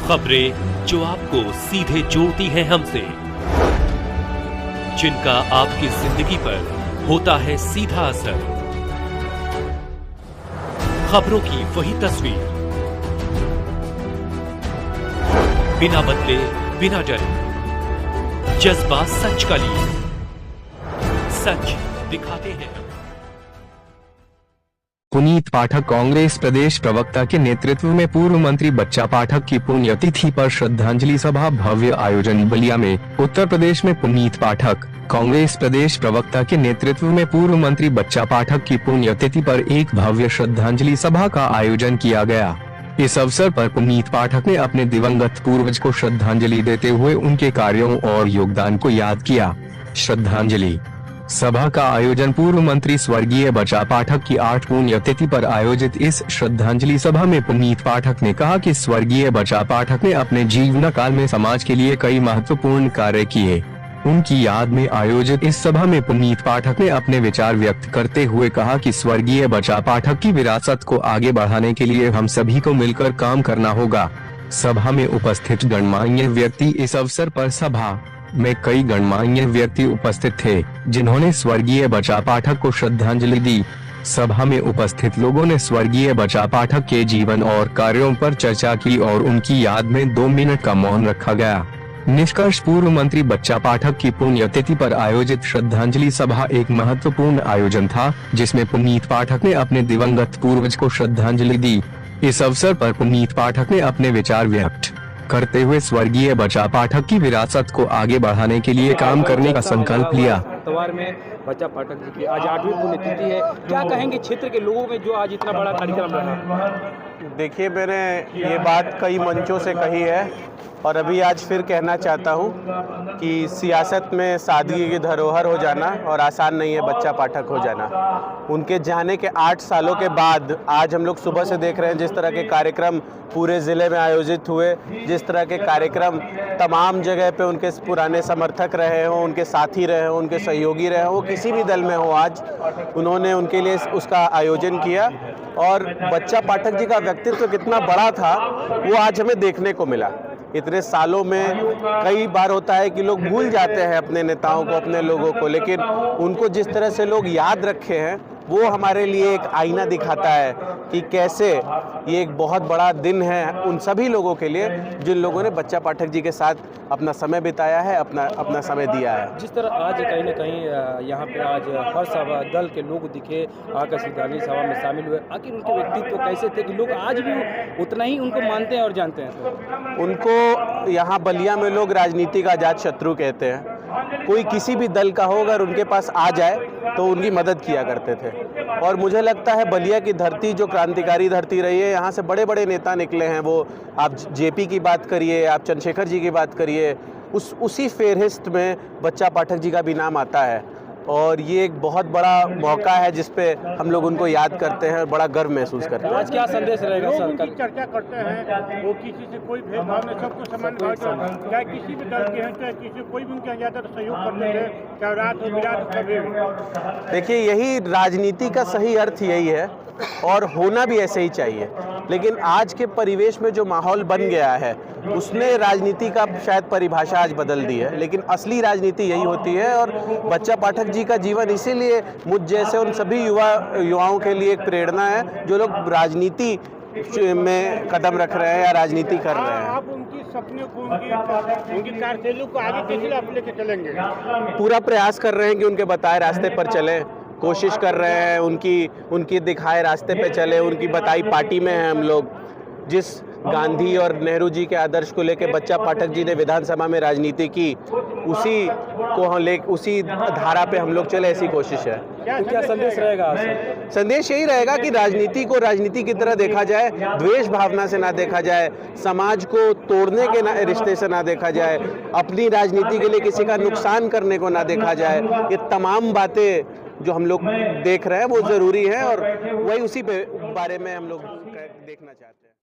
खबरें जो आपको सीधे जोड़ती हैं हमसे, जिनका आपकी जिंदगी पर होता है सीधा असर। खबरों की वही तस्वीर, बिना बदले बिना डरे, जज्बा सच का लिए, सच दिखाते हैं। पुनीत पाठक कांग्रेस प्रदेश प्रवक्ता के नेतृत्व में पूर्व मंत्री बच्चा पाठक की पुण्यतिथि पर श्रद्धांजलि सभा भव्य आयोजन बलिया में। उत्तर प्रदेश में पुनीत पाठक कांग्रेस प्रदेश प्रवक्ता के नेतृत्व में पूर्व मंत्री बच्चा पाठक की पुण्यतिथि पर एक भव्य श्रद्धांजलि सभा का आयोजन किया गया। इस अवसर पर पुनीत पाठक ने अपने दिवंगत पूर्वज को श्रद्धांजलि देते हुए उनके कार्यों और योगदान को याद किया। श्रद्धांजलि सभा का आयोजन पूर्व मंत्री स्वर्गीय बच्चा पाठक की 8 पुण्यतिथि पर आयोजित इस श्रद्धांजलि सभा में पुनीत पाठक ने कहा कि स्वर्गीय बच्चा पाठक ने अपने जीवन काल में समाज के लिए कई महत्वपूर्ण कार्य किए। उनकी याद में आयोजित इस सभा में पुनीत पाठक ने अपने विचार व्यक्त करते हुए कहा कि स्वर्गीय बच्चा पाठक की विरासत को आगे बढ़ाने के लिए हम सभी को मिलकर काम करना होगा। सभा में उपस्थित गणमान्य व्यक्ति इस अवसर पर सभा में कई गणमान्य व्यक्ति उपस्थित थे, जिन्होंने स्वर्गीय बच्चा पाठक को श्रद्धांजलि दी। सभा में उपस्थित लोगों ने स्वर्गीय बच्चा पाठक के जीवन और कार्यों पर चर्चा की और उनकी याद में 2 मिनट का मौन रखा गया। निष्कर्ष, पूर्व मंत्री बच्चा पाठक की पुण्यतिथि पर आयोजित श्रद्धांजलि सभा एक महत्वपूर्ण आयोजन था, जिसमें पुनीत पाठक ने अपने दिवंगत पूर्वज को श्रद्धांजलि दी। इस अवसर पर पुनीत पाठक ने अपने विचार व्यक्त करते हुए स्वर्गीय बच्चा पाठक की विरासत को आगे बढ़ाने के लिए काम करने का संकल्प लिया। इतवार में बच्चा पाठक जी की आज 8वीं पुण्यतिथि है, क्या कहेंगे क्षेत्र के लोगों में जो आज इतना बड़ा कार्यक्रम रहा? देखिए, मैंने ये बात कई मंचों से कही है और अभी आज फिर कहना चाहता हूँ कि सियासत में सादगी की धरोहर हो जाना और आसान नहीं है बच्चा पाठक हो जाना। उनके जाने के 8 सालों के बाद आज हम लोग सुबह से देख रहे हैं जिस तरह के कार्यक्रम पूरे ज़िले में आयोजित हुए, जिस तरह के कार्यक्रम तमाम जगह पे उनके पुराने समर्थक रहे हों, उनके साथी रहे हों, उनके सहयोगी रहे हों, वो किसी भी दल में हो, आज उन्होंने उनके लिए उसका आयोजन किया। और बच्चा पाठक जी का व्यक्तित्व कितना बड़ा था वो आज हमें देखने को मिला। इतने सालों में कई बार होता है कि लोग भूल जाते हैं अपने नेताओं को, अपने लोगों को, लेकिन उनको जिस तरह से लोग याद रखे हैं वो हमारे लिए एक आईना दिखाता है कि कैसे ये एक बहुत बड़ा दिन है उन सभी लोगों के लिए जिन लोगों ने बच्चा पाठक जी के साथ अपना समय बिताया है, अपना समय दिया है। जिस तरह आज कहीं ना कहीं यहाँ पे आज हर सभा दल के लोग दिखे, आकर श्रद्धांजलि सभा में शामिल हुए, आखिर उनके व्यक्तित्व कैसे थे कि लोग आज भी उतना ही उनको मानते हैं और जानते हैं? उनको यहाँ बलिया में लोग राजनीति का अजात शत्रु कहते हैं। कोई किसी भी दल का हो, अगर उनके पास आ जाए तो उनकी मदद किया करते थे। और मुझे लगता है बलिया की धरती जो क्रांतिकारी धरती रही है, यहाँ से बड़े बड़े नेता निकले हैं। वो आप जेपी की बात करिए, आप चंद्रशेखर जी की बात करिए, उसी फेहरिस्त में बच्चा पाठक जी का भी नाम आता है। और ये एक बहुत बड़ा मौका है जिस पे हम लोग उनको याद करते हैं और बड़ा गर्व महसूस करते हैं। आज क्या संदेश रहेगा सर? उनकी चर्चा करते हैं, वो किसी से कोई भेदभाव नहीं, सबको समान भाव, चाहे किसी भी दल के हैं, चाहे किसी कोई भी उनके ज़्यादा सहयोग करते थे, चाहे रात हो विराट कभी भी। देखिए, यही राजनीति का सही अर्थ यही है और होना भी ऐसे ही चाहिए। लेकिन आज के परिवेश में जो माहौल बन गया है उसने राजनीति का शायद परिभाषा आज बदल दी है, लेकिन असली राजनीति यही होती है। और बच्चा पाठक जी का जीवन इसीलिए मुझ जैसे उन सभी युवाओं के लिए एक प्रेरणा है जो लोग राजनीति में कदम रख रहे हैं या राजनीति कर रहे हैं। आप उनकी सपने को, उनकी कार्यशैली को आगे कैसे आप लेके चलेंगे? पूरा प्रयास कर रहे हैं कि उनके बताए रास्ते पर चलें, कोशिश कर रहे हैं उनकी दिखाए रास्ते पे चले। उनकी बताई पार्टी में हैं हम लोग। जिस गांधी और नेहरू जी के आदर्श को लेकर बच्चा पाठक जी ने विधानसभा में राजनीति की, उसी धारा पे हम लोग चले, ऐसी कोशिश है। तो क्या संदेश रहेगा सर? संदेश यही रहेगा कि राजनीति को राजनीति की तरह देखा जाए, द्वेष भावना से ना देखा जाए, समाज को तोड़ने के रिश्ते से ना देखा जाए, अपनी राजनीति के लिए किसी का नुकसान करने को ना देखा जाए। ये तमाम बातें जो हम लोग देख रहे हैं वो ज़रूरी है और वही उसी बारे में हम लोग देखना चाहते हैं।